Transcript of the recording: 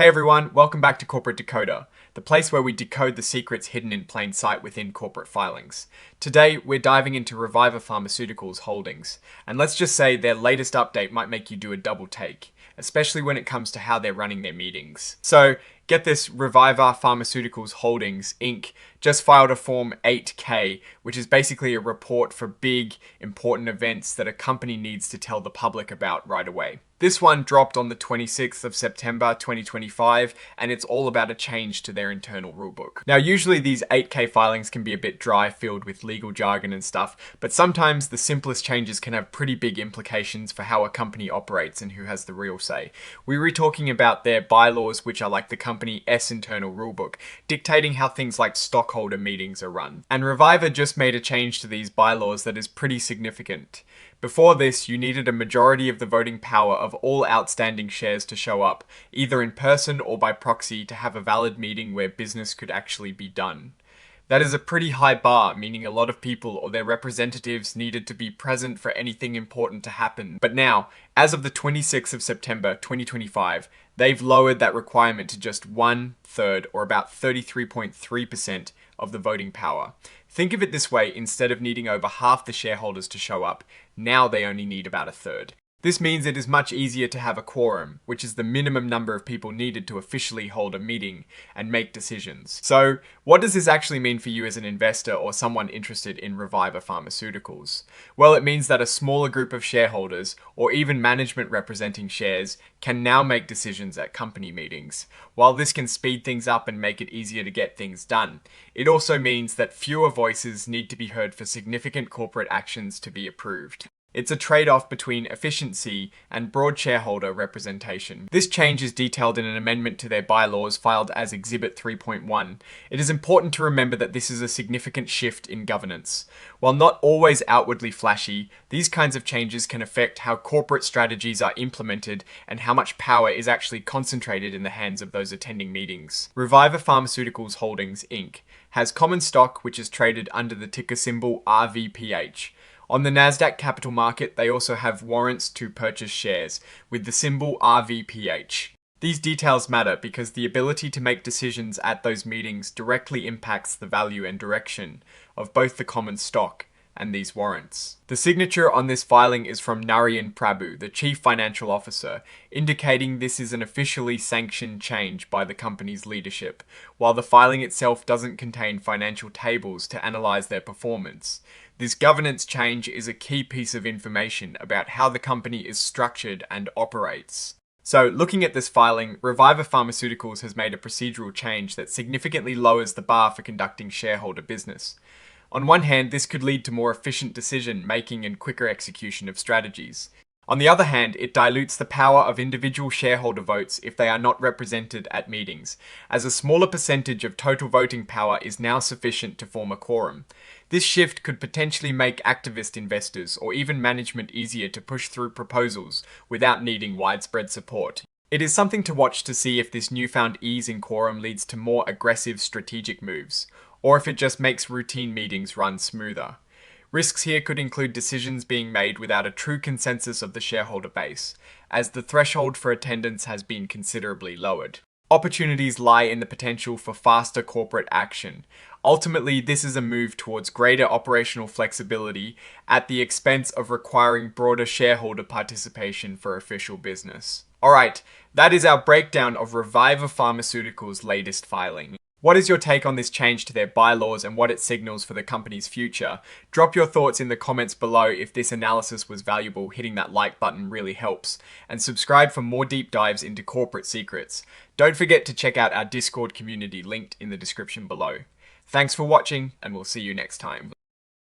Hey everyone, welcome back to Corporate Decoder, the place where we decode the secrets hidden in plain sight within corporate filings. Today, we're diving into Reviva Pharmaceuticals holdings, and let's just say their latest update might make you do a double take, especially when it comes to how they're running their meetings. So, get this, Reviva Pharmaceuticals Holdings, Inc. just filed a Form 8K, which is basically a report for big, important events that a company needs to tell the public about right away. This one dropped on the 26th of September 2025, and it's all about a change to their internal rulebook. Now, usually these 8K filings can be a bit dry, filled with legal jargon and stuff, but sometimes the simplest changes can have pretty big implications for how a company operates and who has the real say. We were talking about their bylaws, which are like the company S internal rulebook, dictating how things like stockholder meetings are run. And Reviva just made a change to these bylaws that is pretty significant. Before this, you needed a majority of the voting power of all outstanding shares to show up, either in person or by proxy, to have a valid meeting where business could actually be done. That is a pretty high bar, meaning a lot of people or their representatives needed to be present for anything important to happen. But now, as of the 26th of September 2025, they've lowered that requirement to just 1/3, or about 33.3% of the voting power. Think of it this way: instead of needing over half the shareholders to show up, now they only need about 1/3. This means it is much easier to have a quorum, which is the minimum number of people needed to officially hold a meeting and make decisions. So, what does this actually mean for you as an investor or someone interested in Reviva Pharmaceuticals? Well, it means that a smaller group of shareholders, or even management representing shares, can now make decisions at company meetings. While this can speed things up and make it easier to get things done, it also means that fewer voices need to be heard for significant corporate actions to be approved. It's a trade-off between efficiency and broad shareholder representation. This change is detailed in an amendment to their bylaws filed as Exhibit 3.1. It is important to remember that this is a significant shift in governance. While not always outwardly flashy, these kinds of changes can affect how corporate strategies are implemented and how much power is actually concentrated in the hands of those attending meetings. Reviva Pharmaceuticals Holdings, Inc. has common stock which is traded under the ticker symbol RVPH. On the Nasdaq capital market, they also have warrants to purchase shares with the symbol RVPH. These details matter because the ability to make decisions at those meetings directly impacts the value and direction of both the common stock and these warrants. The signature on this filing is from Narayan Prabhu, the Chief Financial Officer, indicating this is an officially sanctioned change by the company's leadership, while the filing itself doesn't contain financial tables to analyze their performance. This governance change is a key piece of information about how the company is structured and operates. So, looking at this filing, Reviva Pharmaceuticals has made a procedural change that significantly lowers the bar for conducting shareholder business. On one hand, this could lead to more efficient decision-making and quicker execution of strategies. On the other hand, it dilutes the power of individual shareholder votes if they are not represented at meetings, as a smaller percentage of total voting power is now sufficient to form a quorum. This shift could potentially make activist investors or even management easier to push through proposals without needing widespread support. It is something to watch to see if this newfound ease in quorum leads to more aggressive strategic moves, or if it just makes routine meetings run smoother. Risks here could include decisions being made without a true consensus of the shareholder base, as the threshold for attendance has been considerably lowered. Opportunities lie in the potential for faster corporate action. Ultimately, this is a move towards greater operational flexibility at the expense of requiring broader shareholder participation for official business. Alright, that is our breakdown of Reviva Pharmaceuticals' latest filing. What is your take on this change to their bylaws and what it signals for the company's future? Drop your thoughts in the comments below. If this analysis was valuable, hitting that like button really helps. And subscribe for more deep dives into corporate secrets. Don't forget to check out our Discord community linked in the description below. Thanks for watching, and we'll see you next time.